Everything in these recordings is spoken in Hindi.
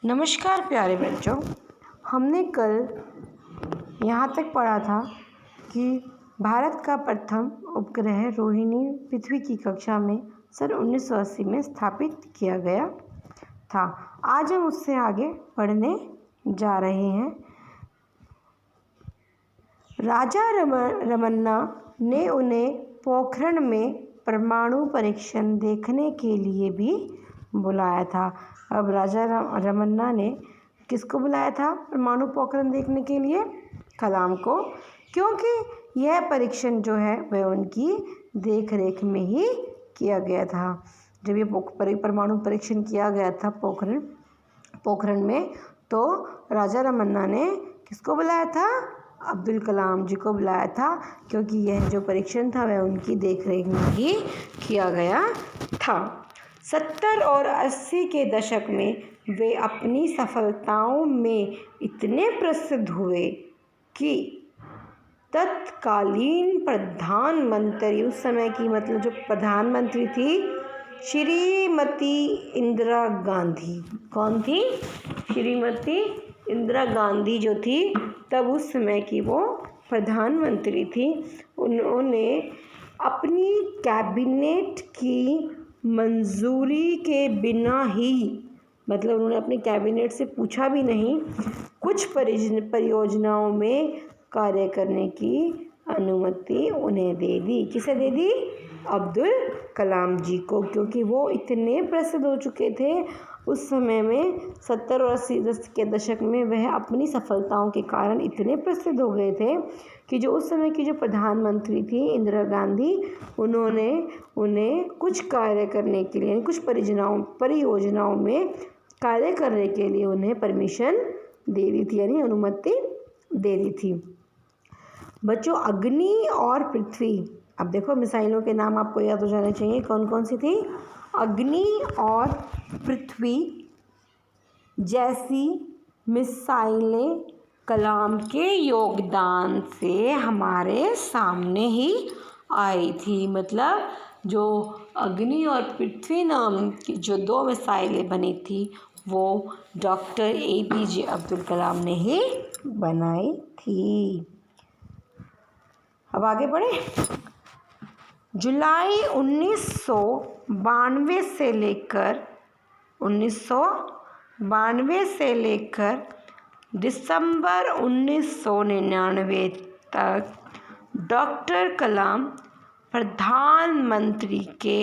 नमस्कार प्यारे बच्चों, हमने कल यहाँ तक पढ़ा था कि भारत का प्रथम उपग्रह रोहिणी पृथ्वी की कक्षा में सन 1980 में स्थापित किया गया था। आज हम उससे आगे पढ़ने जा रहे हैं। राजा रमन्ना ने उन्हें पोखरण में परमाणु परीक्षण देखने के लिए भी बुलाया था। अब राजा रमन्ना ने किसको बुलाया था परमाणु पोखरण देखने के लिए? कलाम को, क्योंकि यह परीक्षण जो है वह उनकी देख रेख में ही किया गया था। जब ये परमाणु परीक्षण किया गया था पोखरण में, तो राजा रमन्ना ने किसको बुलाया था? अब्दुल कलाम जी को बुलाया था, क्योंकि यह जो परीक्षण था वह उनकी देख रेख में ही किया गया था। 70 और 80 के दशक में वे अपनी सफलताओं में इतने प्रसिद्ध हुए कि तत्कालीन प्रधानमंत्री, उस समय की मतलब जो प्रधानमंत्री थी श्रीमती इंदिरा गांधी। कौन थी? श्रीमती इंदिरा गांधी जो थी, तब उस समय की वो प्रधानमंत्री थी। उन्होंने अपनी कैबिनेट की मंजूरी के बिना ही, मतलब उन्होंने अपने कैबिनेट से पूछा भी नहीं, कुछ परियोजनाओं में कार्य करने की अनुमति उन्हें दे दी। किसे दे दी? अब्दुल कलाम जी को, क्योंकि वो इतने प्रसिद्ध हो चुके थे उस समय में। 70 और 80 के दशक में वह अपनी सफलताओं के कारण इतने प्रसिद्ध हो गए थे कि जो उस समय की जो प्रधानमंत्री थी इंदिरा गांधी, उन्होंने उन्हें कुछ कार्य करने के लिए, कुछ परियोजनाओं में कार्य करने के लिए उन्हें परमिशन दे दी थी, यानी अनुमति दे दी थी। बच्चों, अग्नि और पृथ्वी, अब देखो मिसाइलों के नाम आपको याद हो जाने चाहिए। कौन कौन सी थी? अग्नि और पृथ्वी जैसी मिसाइलें कलाम के योगदान से हमारे सामने ही आई थी। मतलब जो अग्नि और पृथ्वी नाम की जो 2 मिसाइलें बनी थी, वो डॉक्टर APJ अब्दुल कलाम ने ही बनाई थी। अब आगे बढ़े। जुलाई 1992 से लेकर दिसंबर 1999 तक डॉक्टर कलाम प्रधानमंत्री के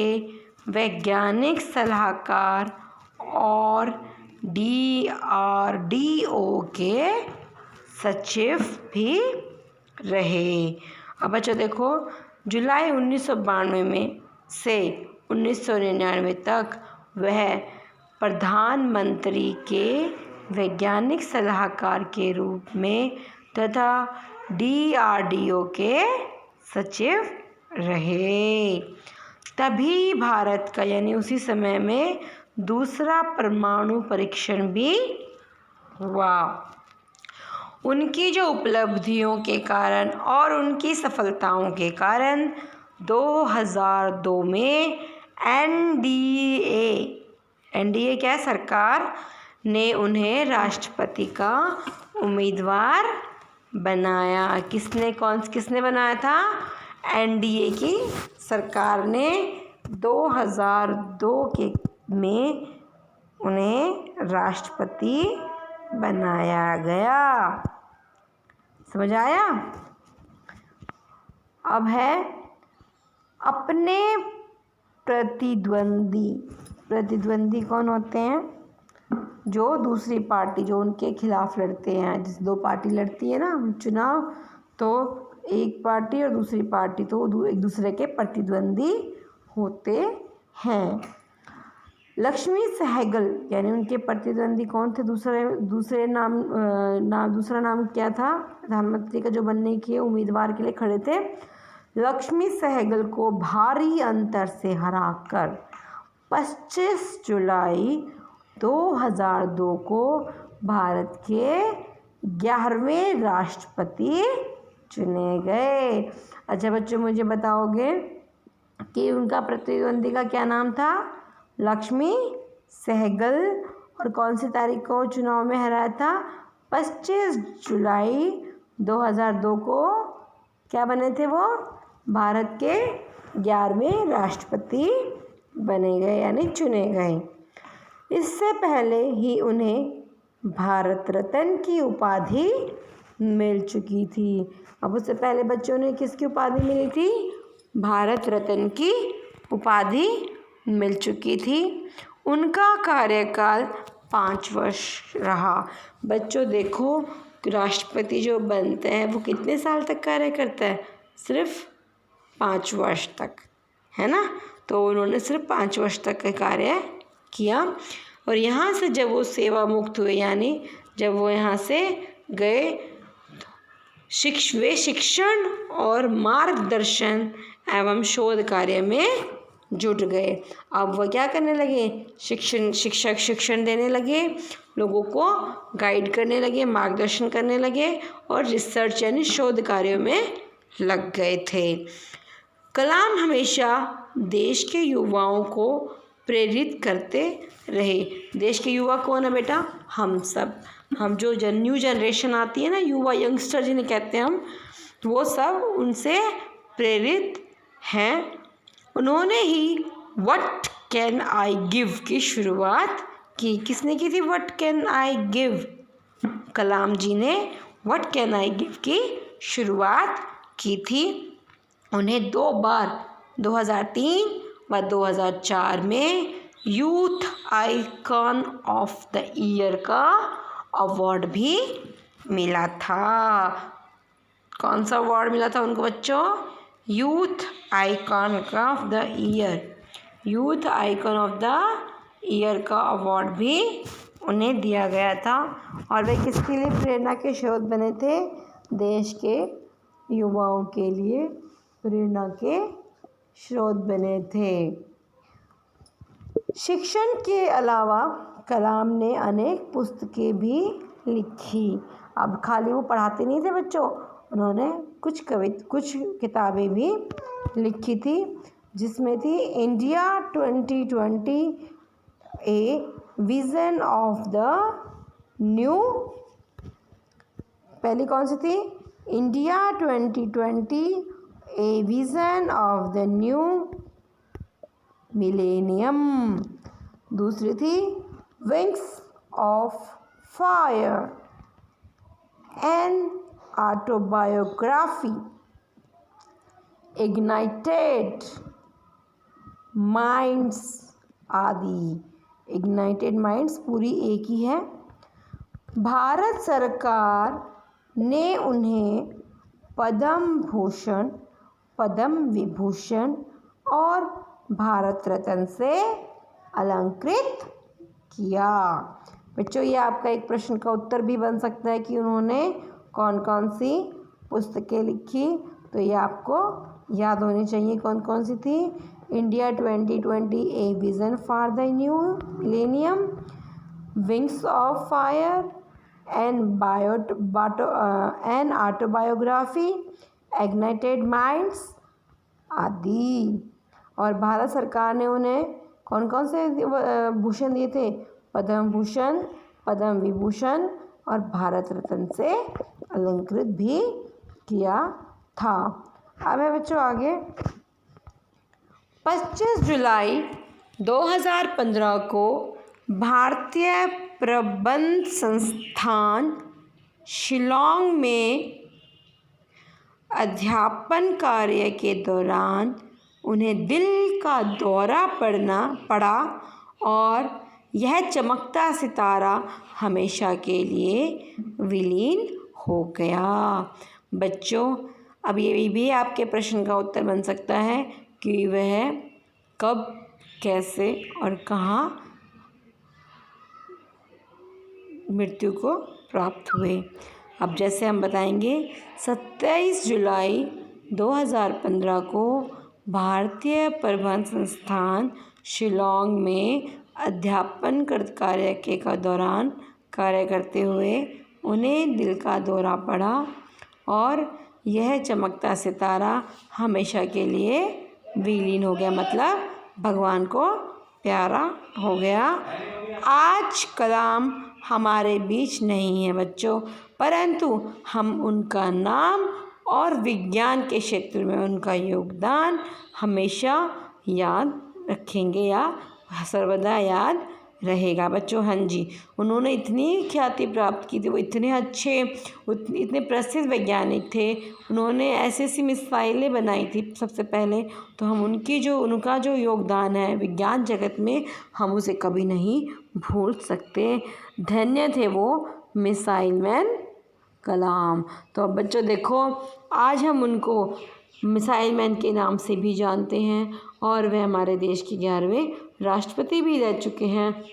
वैज्ञानिक सलाहकार और DRDO के सचिव भी रहे। अब बच्चों देखो, जुलाई 1992 में से 1999 तक वह प्रधानमंत्री के वैज्ञानिक सलाहकार के रूप में तथा DRDO के सचिव रहे। तभी भारत का, यानी उसी समय में, दूसरा परमाणु परीक्षण भी हुआ। उनकी जो उपलब्धियों के कारण और उनकी सफलताओं के कारण 2002 में NDA क्या, सरकार ने उन्हें राष्ट्रपति का उम्मीदवार बनाया। किसने बनाया था? NDA की सरकार ने 2002 में उन्हें राष्ट्रपति बनाया गया। समझ आया? अब है अपने प्रतिद्वंदी कौन होते हैं? जो दूसरी पार्टी, जो उनके खिलाफ लड़ते हैं। जिस 2 पार्टी लड़ती है ना चुनाव, तो एक पार्टी और दूसरी पार्टी, तो एक दूसरे के प्रतिद्वंदी होते हैं। लक्ष्मी सहगल, यानी उनके प्रतिद्वंदी कौन थे? दूसरा नाम क्या था? प्रधानमंत्री का जो बनने के उम्मीदवार के लिए खड़े थे, लक्ष्मी सहगल को भारी अंतर से हराकर 25 जुलाई 2002 को भारत के 11वें राष्ट्रपति चुने गए। अच्छा बच्चों, मुझे बताओगे कि उनका प्रतिद्वंदी का क्या नाम था? लक्ष्मी सहगल और कौन सी तारीख को चुनाव में हराया था? 25 जुलाई 2002 को क्या बने थे वो? भारत के 11वें राष्ट्रपति बने गए यानी चुने गए। इससे पहले ही उन्हें भारत रत्न की उपाधि मिल चुकी थी। अब उससे पहले बच्चों ने किसकी उपाधि मिली थी? भारत रत्न की उपाधि मिल चुकी थी। उनका कार्यकाल 5 वर्ष रहा। बच्चों देखो, राष्ट्रपति जो बनते हैं वो कितने साल तक कार्य करता है? सिर्फ 5 वर्ष तक, है ना। तो उन्होंने सिर्फ 5 वर्ष तक का कार्य किया और यहाँ से जब वो सेवा मुक्त हुए यानी जब वो यहाँ से गए वे शिक्षण और मार्गदर्शन एवं शोध कार्य में जुट गए। अब वह क्या करने लगे? शिक्षण देने लगे, लोगों को गाइड करने लगे, मार्गदर्शन करने लगे और रिसर्च यानी शोध कार्यों में लग गए थे। कलाम हमेशा देश के युवाओं को प्रेरित करते रहे। देश के युवा कौन है बेटा? हम सब। हम जो न्यू जनरेशन आती है ना, युवा यंगस्टर जिन्हें कहते हैं हम, वो सब उनसे प्रेरित हैं। उन्होंने ही व्हाट कैन आई गिव की शुरुआत की। किसने की थी व्हाट कैन आई गिव? कलाम जी ने व्हाट कैन आई गिव की शुरुआत की थी। उन्हें 2 बार 2003 व 2004 में youth icon of the year का अवार्ड भी मिला था। कौन सा अवार्ड मिला था उनको बच्चों? Youth icon of the year. Youth icon of the year का अवार्ड भी उन्हें दिया गया था। और वे किसके लिए प्रेरणा के स्रोत बने थे? देश के युवाओं के लिए प्रेरणा के स्रोत बने थे। शिक्षण के अलावा कलाम ने अनेक पुस्तकें भी लिखी। अब खाली वो पढ़ाते नहीं थे बच्चों, उन्होंने कुछ किताबें भी लिखी थी, जिसमें थी India 2020 A vision of the new. पहली कौन सी थी? India 2020 A vision of the new millennium. दूसरी थी wings of fire, an autobiography, ignited minds आदि। इग्नाइटेड माइंड्स पूरी एक ही है। भारत सरकार ने उन्हें पद्म भूषण, पद्म विभूषण और भारत रत्न से अलंकृत किया। बच्चों, ये आपका एक प्रश्न का उत्तर भी बन सकता है कि उन्होंने कौन कौन सी पुस्तकें लिखी। तो ये आपको याद होनी चाहिए कौन कौन सी थी। India 2020 A vision for the new millennium, wings of fire, an autobiography, ignited minds आदि। और भारत सरकार ने उन्हें कौन कौन से भूषण दिए थे? पद्म भूषण, पद्म विभूषण और भारत रत्न से अलंकृत भी किया था। अब है बच्चों आगे 25 जुलाई 2015 को भारतीय प्रबंध संस्थान शिलांग में अध्यापन कार्य के दौरान उन्हें दिल का दौरा पड़ा और यह चमकता सितारा हमेशा के लिए विलीन हो गया। बच्चों, अब ये भी आपके प्रश्न का उत्तर बन सकता है कि वह कब, कैसे और कहाँ मृत्यु को प्राप्त हुए। अब जैसे हम बताएंगे 27 जुलाई 2015 को भारतीय प्रबंध संस्थान शिलांग में अध्यापन कार्य के दौरान कार्य करते हुए उन्हें दिल का दौरा पड़ा और यह चमकता सितारा हमेशा के लिए विलीन हो गया, मतलब भगवान को प्यारा हो गया। आज कलाम हमारे बीच नहीं है बच्चों, परंतु हम उनका नाम और विज्ञान के क्षेत्र में उनका योगदान हमेशा याद रखेंगे या सर्वदा याद रहेगा बच्चों। हाँ जी, उन्होंने इतनी ख्याति प्राप्त की थी, वो इतने अच्छे इतने प्रसिद्ध वैज्ञानिक थे। उन्होंने ऐसी ऐसी मिसाइलें बनाई थी सबसे पहले, तो हम उनका जो योगदान है विज्ञान जगत में, हम उसे कभी नहीं भूल सकते। धन्य थे वो मिसाइल मैन कलाम। तो अब बच्चों देखो, आज हम उनको मिसाइल मैन के नाम से भी जानते हैं और वे हमारे देश के 11वें राष्ट्रपति भी रह चुके हैं।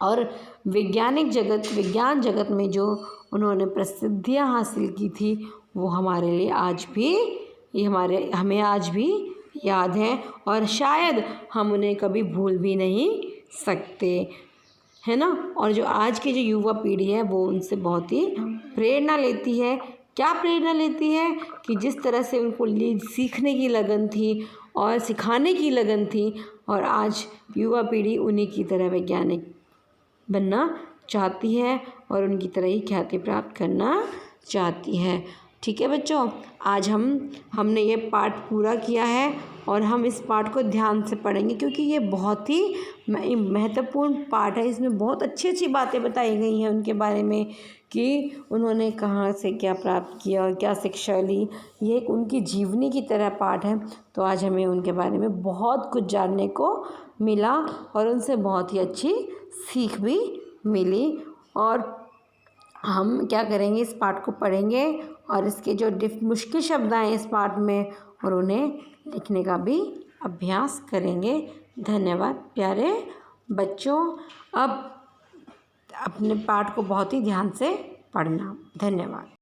और विज्ञान जगत में जो उन्होंने प्रसिद्धियां हासिल की थी, वो हमारे लिए आज भी हमें आज भी याद है और शायद हम उन्हें कभी भूल भी नहीं सकते, है ना। और जो आज की जो युवा पीढ़ी है वो उनसे बहुत ही प्रेरणा लेती है। क्या प्रेरणा लेती है कि जिस तरह से उनको सीखने की लगन थी और सिखाने की लगन थी, और आज युवा पीढ़ी उन्हीं की तरह वैज्ञानिक बनना चाहती है और उनकी तरह ही ख्याति प्राप्त करना चाहती है। ठीक है बच्चों, आज हमने ये पाठ पूरा किया है और हम इस पाठ को ध्यान से पढ़ेंगे क्योंकि ये बहुत ही महत्वपूर्ण पाठ है। इसमें बहुत अच्छी अच्छी बातें बताई गई हैं उनके बारे में कि उन्होंने कहाँ से क्या प्राप्त किया और क्या शिक्षा ली। ये एक उनकी जीवनी की तरह पाठ है। तो आज हमें उनके बारे में बहुत कुछ जानने को मिला और उनसे बहुत ही अच्छी सीख भी मिली। और हम क्या करेंगे, इस पाठ को पढ़ेंगे और इसके जो मुश्किल शब्द आए इस पाठ में, और उन्हें लिखने का भी अभ्यास करेंगे। धन्यवाद प्यारे बच्चों। अब अपने पाठ को बहुत ही ध्यान से पढ़ना। धन्यवाद।